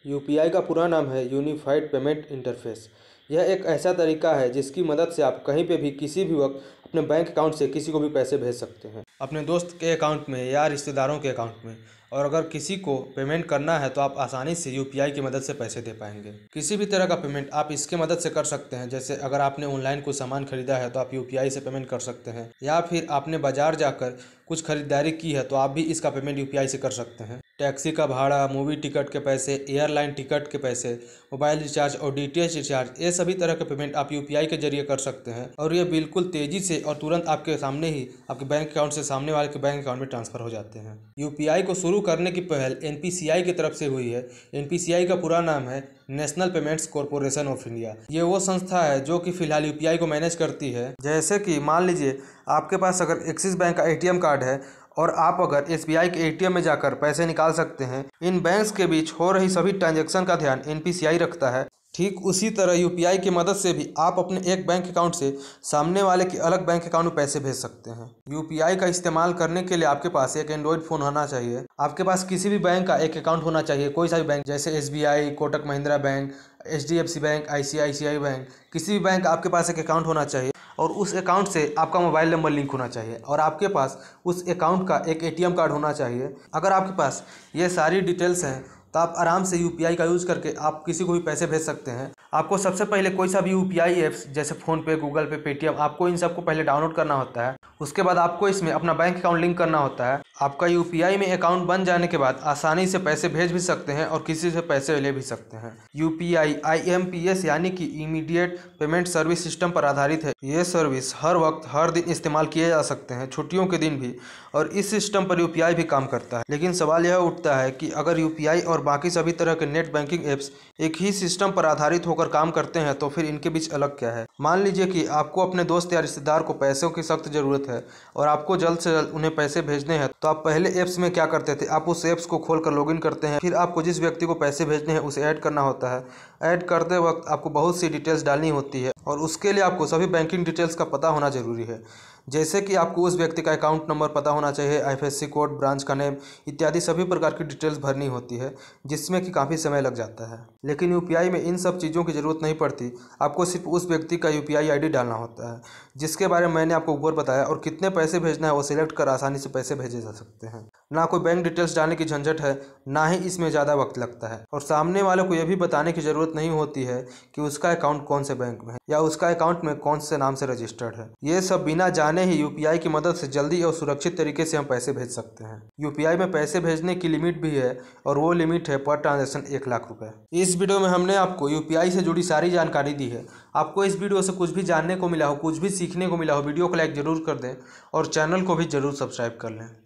UPI का पूरा नाम है यूनिफाइड पेमेंट इंटरफेस। यह एक ऐसा तरीका है जिसकी मदद से आप कहीं पे भी किसी भी वक्त अपने बैंक अकाउंट से किसी को भी पैसे भेज सकते हैं, अपने दोस्त के अकाउंट में या रिश्तेदारों के अकाउंट में। और अगर किसी को पेमेंट करना है तो आप आसानी से यूपीआई की मदद से पैसे दे पाएंगे। किसी भी तरह का पेमेंट आप इसके मदद से कर सकते हैं। जैसे अगर आपने ऑनलाइन कोई सामान खरीदा है तो आप यूपीआई से पेमेंट कर सकते हैं, या फिर आपने बाजार जाकर कुछ खरीदारी की है तो आप भी इसका पेमेंट यूपीआई से कर सकते हैं। टैक्सी का भाड़ा, मूवी टिकट के पैसे, एयरलाइन टिकट के पैसे, मोबाइल रिचार्ज और डीटीएच रिचार्ज, ये सभी तरह के पेमेंट आप यूपीआई के जरिए कर सकते हैं। और ये बिल्कुल तेज़ी से और तुरंत आपके सामने ही आपके बैंक अकाउंट से सामने वाले के बैंक अकाउंट में ट्रांसफ़र हो जाते हैं। यूपीआई को शुरू करने की पहल एनपीसीआई की तरफ से हुई है। एनपीसीआई का पूरा नाम है national payments corporation of India. ये वो संस्था है जो कि फिलहाल यूपीआई को मैनेज करती है। जैसे कि मान लीजिए आपके पास अगर एक्सिस बैंक का एटीएम कार्ड है और आप अगर एसबीआई के एटीएम में जाकर पैसे निकाल सकते हैं। इन बैंक्स के बीच हो रही सभी ट्रांजैक्शन का ध्यान एनपीसीआई रखता है। ठीक उसी तरह यूपीआई की मदद से भी आप अपने एक बैंक अकाउंट से सामने वाले के अलग बैंक अकाउंट में पैसे भेज सकते हैं। यूपीआई का इस्तेमाल करने के लिए आपके पास एक एंड्रॉयड फ़ोन होना चाहिए। आपके पास किसी भी बैंक का एक अकाउंट होना चाहिए, कोई सा भी बैंक, जैसे SBI, Kotak Mahindra bank, HDFC bank, ICICI bank, किसी भी बैंक का आपके पास एक अकाउंट होना चाहिए। और उस अकाउंट से आपका मोबाइल नंबर लिंक होना चाहिए और आपके पास उस अकाउंट का एक एटीएम कार्ड होना चाहिए। अगर आपके पास ये सारी डिटेल्स हैं तो आप आराम से यूपीआई का यूज़ करके आप किसी को भी पैसे भेज सकते हैं। आपको सबसे पहले कोई सा भी यूपीआई ऐप्स जैसे फ़ोनपे, गूगल पे, पेटीएम, आपको इन सबको पहले डाउनलोड करना होता है। उसके बाद आपको इसमें अपना बैंक अकाउंट लिंक करना होता है। आपका यूपीआई में अकाउंट बन जाने के बाद आसानी से पैसे भेज भी सकते हैं और किसी से पैसे ले भी सकते हैं। यूपीआई आईएमपीएस यानी कि इमीडिएट पेमेंट सर्विस सिस्टम पर आधारित है। ये सर्विस हर वक्त हर दिन इस्तेमाल किए जा सकते हैं, छुट्टियों के दिन भी, और इस सिस्टम पर यूपीआई भी काम करता है। लेकिन सवाल यह उठता है कि अगर यूपीआई और बाकी सभी तरह के नेट बैंकिंग ऐप्स एक ही सिस्टम पर आधारित होकर काम करते हैं तो फिर इनके बीच अलग क्या है। मान लीजिए कि आपको अपने दोस्त या रिश्तेदार को पैसों की सख्त ज़रूरत है और आपको जल्द से जल्द उन्हें पैसे भेजने हैं, तो आप पहले ऐप्स में क्या करते थे, आप उस ऐप्स को खोलकर लॉगिन करते हैं। फिर आपको जिस व्यक्ति को पैसे भेजने हैं उसे ऐड करना होता है। ऐड करते वक्त आपको बहुत सी डिटेल्स डालनी होती है और उसके लिए आपको सभी बैंकिंग डिटेल्स का पता होना जरूरी है। जैसे कि आपको उस व्यक्ति का अकाउंट नंबर पता होना चाहिए, आईएफएससी कोड, ब्रांच का नेम इत्यादि सभी प्रकार की डिटेल्स भरनी होती है, जिसमें कि काफ़ी समय लग जाता है। लेकिन यूपीआई में इन सब चीज़ों की ज़रूरत नहीं पड़ती। आपको सिर्फ उस व्यक्ति का यूपीआई आईडी डालना होता है, जिसके बारे में मैंने आपको ऊपर बताया, और कितने पैसे भेजना है वो सिलेक्ट कर आसानी से पैसे भेजे जा सकते हैं। ना कोई बैंक डिटेल्स डालने की झंझट है, ना ही इसमें ज़्यादा वक्त लगता है, और सामने वाले को यह भी बताने की ज़रूरत नहीं होती है कि उसका अकाउंट कौन से बैंक में है या उसका अकाउंट में कौन से नाम से रजिस्टर्ड है। ये सब बिना जाने ही यूपीआई की मदद से जल्दी और सुरक्षित तरीके से हम पैसे भेज सकते हैं। यूपीआई में पैसे भेजने की लिमिट भी है और वो लिमिट है पर ट्रांजैक्शन 1 लाख रुपए। इस वीडियो में हमने आपको यूपीआई से जुड़ी सारी जानकारी दी है। आपको इस वीडियो से कुछ भी जानने को मिला हो, कुछ भी सीखने को मिला हो, वीडियो को लाइक जरूर कर दें और चैनल को भी जरूर सब्सक्राइब कर लें।